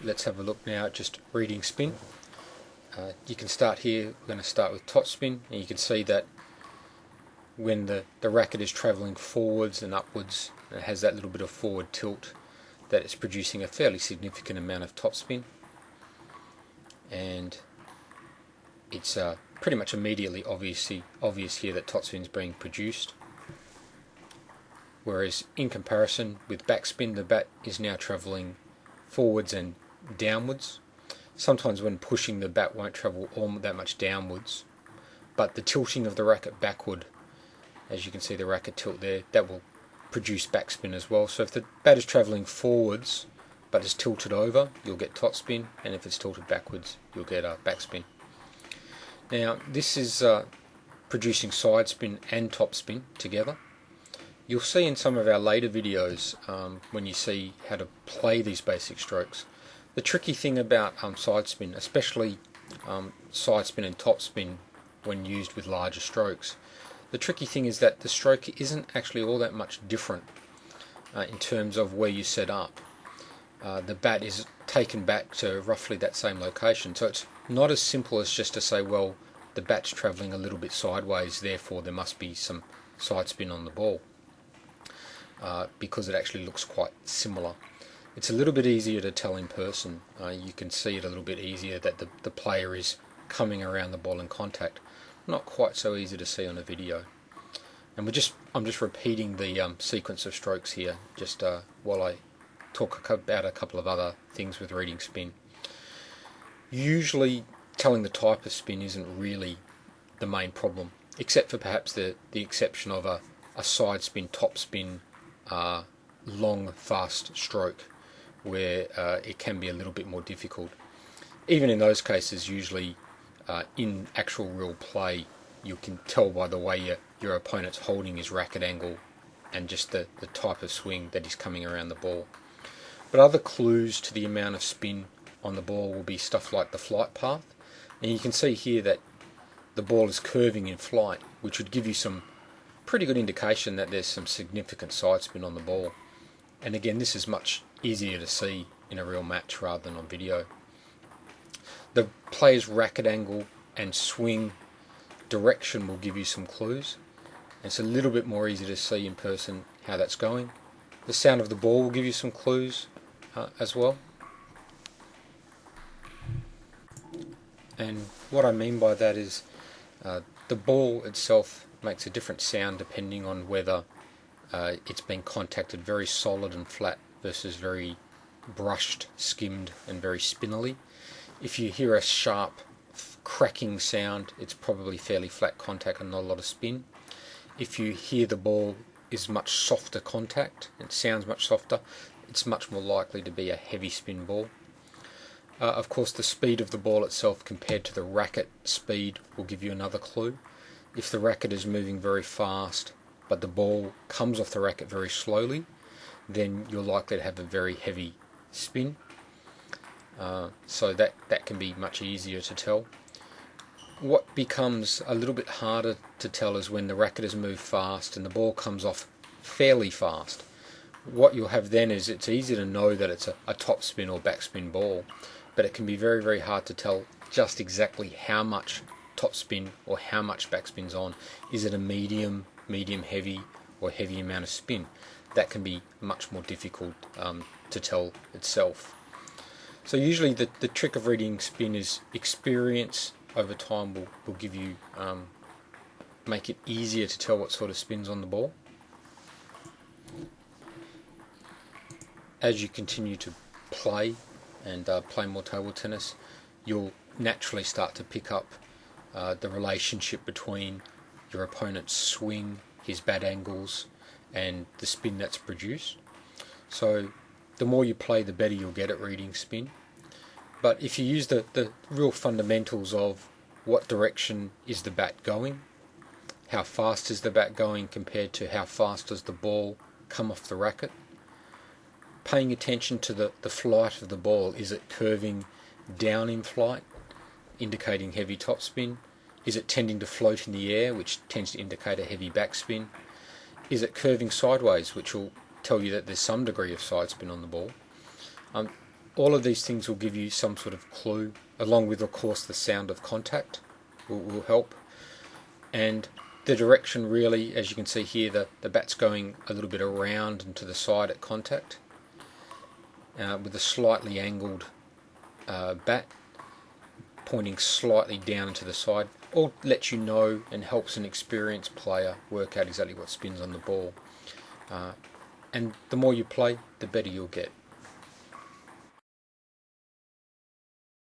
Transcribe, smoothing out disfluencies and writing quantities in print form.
let's have a look now at just reading spin. You can start here. We're going to start with top spin, and you can see that when the racket is travelling forwards and upwards, and it has that little bit of forward tilt, that it's producing a fairly significant amount of top spin, and it's pretty much immediately obvious here that top spin is being produced. Whereas in comparison with backspin, the bat is now travelling forwards and downwards. Sometimes when pushing, the bat won't travel all that much downwards, but the tilting of the racket backward, as you can see the racket tilt there, that will produce backspin as well. So if the bat is travelling forwards but is tilted over, you'll get topspin, and if it's tilted backwards, you'll get backspin. Now this is producing side spin and topspin together. You'll see in some of our later videos when you see how to play these basic strokes. The tricky thing about side spin, especially side spin and top spin when used with larger strokes, the tricky thing is that the stroke isn't actually all that much different in terms of where you set up. The bat is taken back to roughly that same location, so it's not as simple as just to say, well, the bat's travelling a little bit sideways, therefore there must be some side spin on the ball. Because it actually looks quite similar. It's a little bit easier to tell in person. You can see it a little bit easier that the player is coming around the ball in contact. Not quite so easy to see on a video. And I'm just repeating the sequence of strokes here, just while I talk about a couple of other things with reading spin. Usually telling the type of spin isn't really the main problem, except for perhaps the exception of a side spin, top spin, long fast stroke, where it can be a little bit more difficult. Even in those cases, usually in actual real play, you can tell by the way your opponent's holding his racket angle and just the type of swing that he's coming around the ball. But other clues to the amount of spin on the ball will be stuff like the flight path, and you can see here that the ball is curving in flight, which would give you some pretty good indication that there's some significant side spin on the ball. And again, this is much easier to see in a real match rather than on video. The player's racket angle and swing direction will give you some clues. It's a little bit more easy to see in person how that's going. The sound of the ball will give you some clues as well. And what I mean by that is the ball itself makes a different sound depending on whether it's been contacted very solid and flat versus very brushed, skimmed and very spinily. If you hear a sharp cracking sound, it's probably fairly flat contact and not a lot of spin. If you hear the ball is much softer contact, it sounds much softer, it's much more likely to be a heavy spin ball. Of course, the speed of the ball itself compared to the racket speed will give you another clue. If the racket is moving very fast but the ball comes off the racket very slowly, then you're likely to have a very heavy spin. So that can be much easier to tell. What becomes a little bit harder to tell is when the racket has moved fast and the ball comes off fairly fast. What you'll have then is it's easy to know that it's a top spin or backspin ball, but it can be very, very hard to tell just exactly how much top spin or how much backspin's on. Is it a medium heavy or heavy amount of spin? That can be much more difficult to tell itself. So usually the trick of reading spin is experience over time will give you make it easier to tell what sort of spin's on the ball. As you continue to play and play more table tennis, you'll naturally start to pick up the relationship between your opponent's swing, his bat angles, and the spin that's produced. So the more you play, the better you'll get at reading spin. But if you use the real fundamentals of what direction is the bat going, how fast is the bat going compared to how fast does the ball come off the racket, paying attention to the flight of the ball. Is it curving down in flight, indicating heavy topspin? Is it tending to float in the air, which tends to indicate a heavy backspin? Is it curving sideways, which will tell you that there's some degree of side spin on the ball? All of these things will give you some sort of clue, along with, of course, the sound of contact will help. And the direction, really, as you can see here, the bat's going a little bit around and to the side at contact, with a slightly angled bat pointing slightly down and to the side. All lets you know and helps an experienced player work out exactly what spins on the ball. And the more you play, the better you'll get.